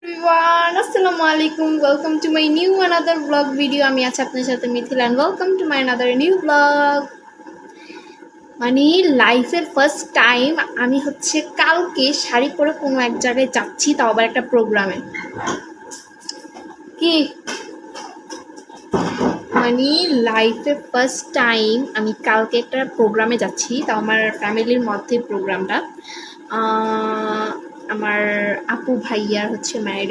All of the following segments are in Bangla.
Everyone, Assalamu alaikum. Welcome to my new another vlog video. আমি আছি আপনার সাথে Mithil and welcome to my another new vlog. মানে লাইফের ফার্স্ট টাইম আমি হচ্ছে কালকে শাড়ি পরে কোনো এক জায়গায় যাচ্ছি, তাও আবার একটা প্রোগ্রামে। কি মানে লাইফের ফার্স্ট টাইম আমি কালকে একটা প্রোগ্রামে যাচ্ছি, তাও আমার ফ্যামিলির মধ্যে প্রোগ্রামটা। আমার আপু ভাইয়ার হচ্ছে ম্যারেজ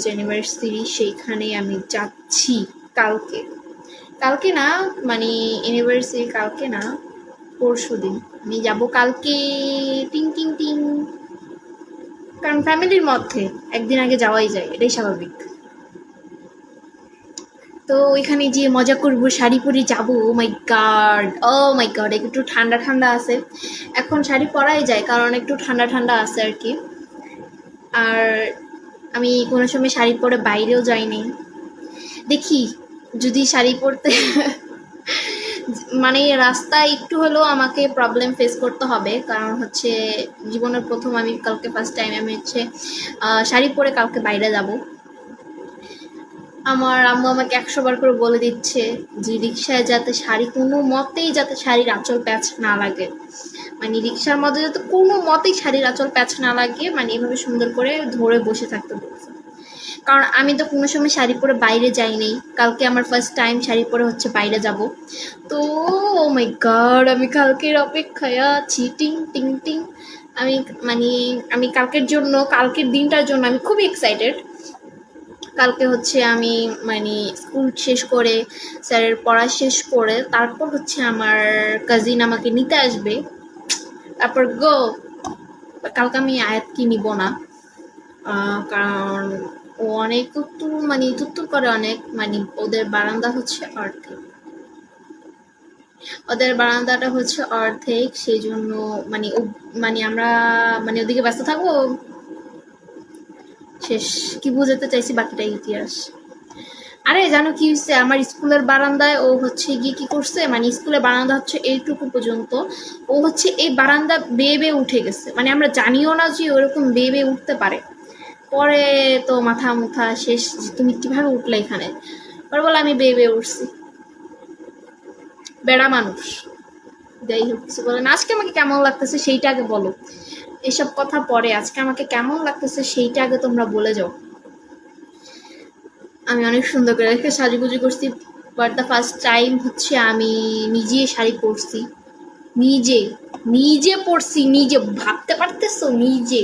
অ্যানিভার্সারি, সেইখানে আমি যাচ্ছি কালকে। কালকে না, মানে অ্যানিভার্সারি কালকে না, পরশু দিন আমি যাব কালকে। টিং টিং টিং, কারণ ফ্যামিলির মধ্যে একদিন আগে যাওয়াই যায়, এটাই স্বাভাবিক। তো ওইখানে গিয়ে মজা করব, শাড়ি পরে যাবো। ও মাই গড, একটু ঠান্ডা ঠান্ডা আছে, এখন শাড়ি পরাই যায় কারণ একটু ঠান্ডা ঠান্ডা আছে আর কি। আর আমি কোনো সময় শাড়ি পরে বাইরেও যাইনি, দেখি যদি শাড়ি পরতে মানে রাস্তায় একটু হলেও আমাকে প্রবলেম ফেস করতে হবে, কারণ হচ্ছে জীবনের প্রথম আমি কালকে ফার্স্ট টাইম আমি হচ্ছে শাড়ি পরে কালকে বাইরে যাব। আমার আম্মু আমাকে 100 বার করে বলে দিচ্ছে যে রিক্সায় যাতে শাড়ি কোনো মতেই যাতে শাড়ির আঁচল প্যাচ না লাগে, মানে রিক্সার মধ্যে যাতে কোনো মতেই শাড়ির আঁচল প্যাচ না লাগে, মানে এভাবে সুন্দর করে ধরে বসে থাকতে বলছে। কারণ আমি তো কোনো সময় শাড়ি পরে বাইরে যাইনি, কালকে আমার ফার্স্ট টাইম শাড়ি পরে হচ্ছে বাইরে যাব। তো ও মাই গড, আমি কালকের অপেক্ষায় আছি। টিং টিং টিং, আমি কালকের জন্য, কালকের দিনটার জন্য আমি খুবই এক্সাইটেড। কালকে হচ্ছে আমি মানে স্কুল শেষ করে, স্যারের পড়া শেষ করে, তারপর হচ্ছে আমার কাজিন আমাকে নিতে আসবে, তারপর কালকে আমি আয়াতকে নিব না, কারণ ও অনেক তুত্তুর করে অনেক, মানে ওদের বারান্দা হচ্ছে অর্ধেক, ওদের বারান্দাটা হচ্ছে অর্ধেক, সেই জন্য আমরা ওদিকে ব্যস্ত থাকবো। শেষ, কি বুঝাতে চাইছি বাকিটা ইতিহাস। আরে জানো কি হচ্ছে, আমার স্কুলের বারান্দায় ও হচ্ছে গিয়ে কি করছে, মানে স্কুলের বারান্দা হচ্ছে এইটুকু পর্যন্ত, ও হচ্ছে এই বারান্দা বেয়ে উঠে গেছে, মানে আমরা জানিও না যে ওরকম বেয়ে উঠতে পারে। পরে তো মাথা মুথা শেষ, তুমি কিভাবে উঠলে এখানে, পরে বলে আমি বেয়ে উঠছি, বেড়া মানুষ। যাই হোক, কিছু বলে না। আজকে আমাকে কেমন লাগতেছে সেইটা আগে বলো, এসব কথা পরে, আজকে আমাকে কেমন লাগতেছে সেইটা আগে তোমরা বলে যাও। আমি অনেক সুন্দর করে রেখে সাজুগুজু করছি, বাট দ্য ফার্স্ট টাইম হচ্ছে আমি নিজে শাড়ি পরছি, নিজে পরছি, নিজে, ভাবতে পারতেছো, নিজে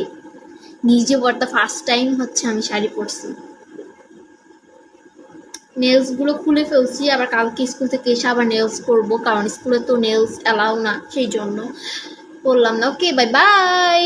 বাট দ্য ফার্স্ট টাইম হচ্ছে আমি শাড়ি পরছি। নেলস গুলো খুলে ফেলছি, আবার কালকে স্কুল থেকে এসে আবার নেলস করবো, কারণ স্কুলে তো নেলস অ্যালাউ না, সেই জন্য করলাম না। ওকে, বাই বাই।